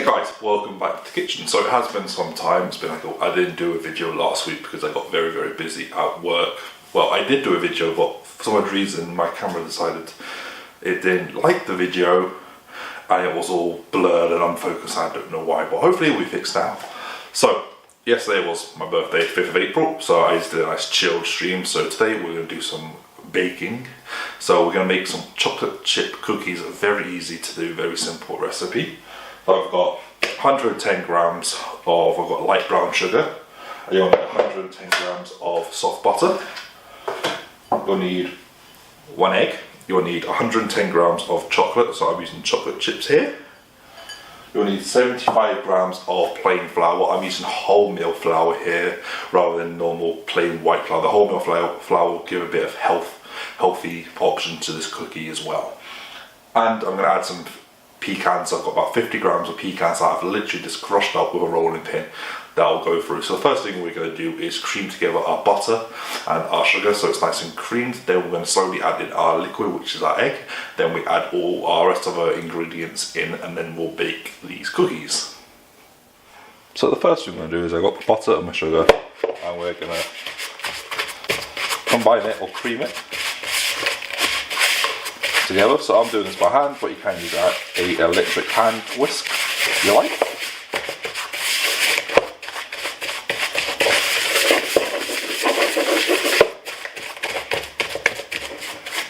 Hey guys, welcome back to the kitchen. So it has been some time. It's been like I didn't do a video last week because I got very busy at work. Well, I did do a video, but for some odd reason my camera decided it didn't like the video and it was all blurred and unfocused. I don't know why, but hopefully it'll be fixed now. So yesterday was my birthday, 5th of April, so I just did a nice chilled stream. So today we're going to do some baking. So we're going to make some chocolate chip cookies. Very easy to do, very simple recipe. I've got 110 grams of, I've got light brown sugar. You'll need 110 grams of soft butter. You'll need 1 egg. You'll need 110 grams of chocolate, so I'm using chocolate chips here. You'll need 75 grams of plain flour. I'm using wholemeal flour here rather than normal plain white flour. The wholemeal flour will give a bit of healthy option to this cookie as well. And I'm going to add some pecans. I've got about 50 grams of pecans that I've literally just crushed up with a rolling pin that I'll go through. So the first thing we're going to do is cream together our butter and our sugar so it's nice and creamed. Then we're going to slowly add in our liquid, which is our egg. Then we add all our rest of our ingredients in and then we'll bake these cookies. So the first thing we're going to do is I've got the butter and my sugar and we're going to combine it or cream it together. So I'm doing this by hand, but you can use an electric hand whisk if you like.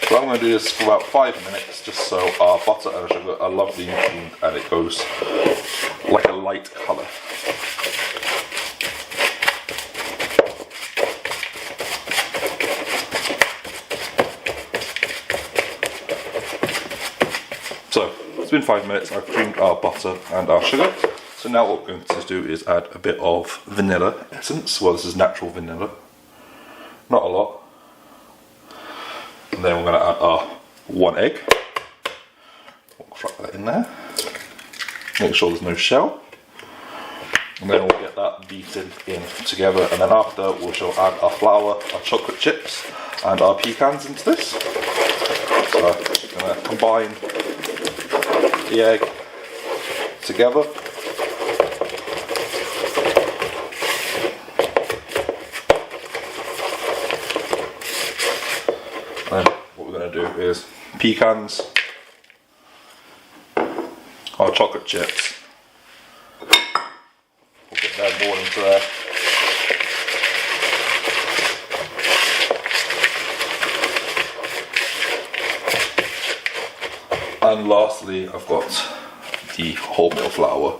So I'm going to do this for about 5 minutes just so our butter and sugar are lovely and creamed and it goes like a light colour. So it's been 5 minutes, I've creamed our butter and our sugar. So now what we're going to do is add a bit of vanilla essence. Well, this is natural vanilla, not a lot. And then we're going to add our 1 egg. We'll crack that in there. Make sure there's no shell. And then we'll get that beaten in together. And then after we shall add our flour, our chocolate chips and our pecans into this. So I'm going to combine the egg together. And what we're going to do is pecans, our chocolate chips, we'll get them all into there. And lastly, I've got the wholemeal flour.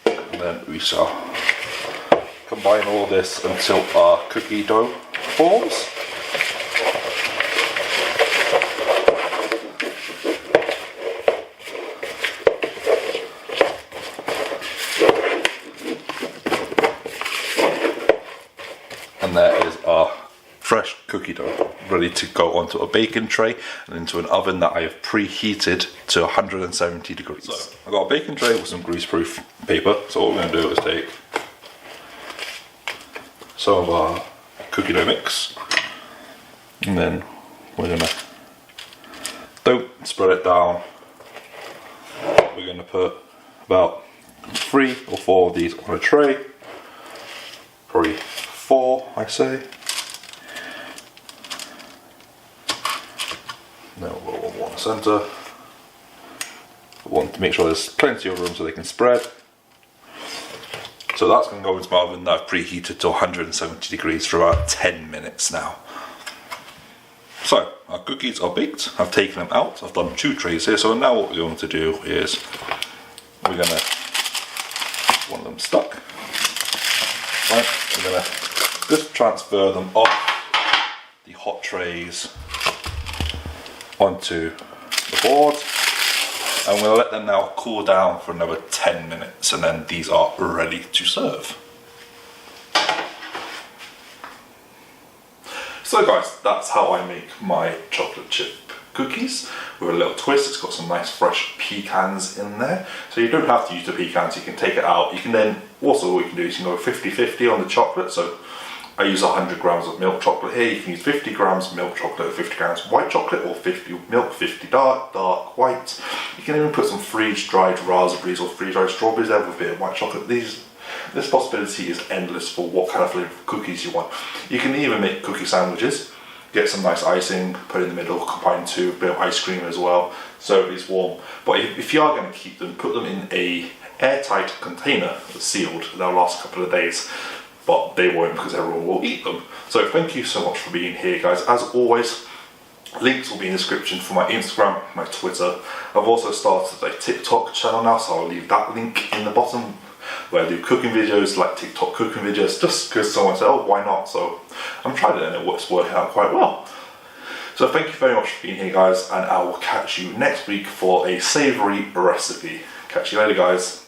And then we shall combine all this until our cookie dough forms. And there is our fresh cookie dough ready to go onto a baking tray and into an oven that I have preheated to 170 degrees. So I've got a baking tray with some greaseproof paper. So what we're going to do is take some of our cookie dough mix and then we're going to, don't spread it down, we're going to put about 3 or 4 of these on a tray, probably 4 I say. Then we'll put one centre. We want to make sure there's plenty of room so they can spread. So that's going to go into my oven that I've preheated to 170 degrees for about 10 minutes now. So our cookies are baked. I've taken them out. I've done 2 trays here. So now what we're going to do is we're going to, one of them stuck. Right, we're going to just transfer them off the hot trays onto the board and we're going to let them now cool down for another 10 minutes and then these are ready to serve. So guys, that's how I make my chocolate chip cookies with a little twist. It's got some nice fresh pecans in there, so you don't have to use the pecans, you can take it out. You can then also, what you can do is you can go 50-50 on the chocolate, so I use 100 grams of milk chocolate here. You can use 50 grams milk chocolate, 50 grams white chocolate, or 50 milk, 50 dark white. You can even put some freeze-dried raspberries or freeze-dried strawberries there with a bit of white chocolate. This possibility is endless for what kind of flavor cookies you want. You can even make cookie sandwiches. Get some nice icing, put it in the middle, combine to a bit of ice cream as well, so it's warm. But if you are going to keep them, put them in a airtight container, sealed. They'll last a couple of days, but they won't because everyone will eat them. So thank you so much for being here, guys. As always, links will be in the description for my Instagram, my Twitter. I've also started a TikTok channel now, so I'll leave that link in the bottom, where I do cooking videos, like TikTok cooking videos, just because someone said, oh, why not? So I'm trying it and it's working out quite well. So thank you very much for being here, guys, and I will catch you next week for a savoury recipe. Catch you later, guys.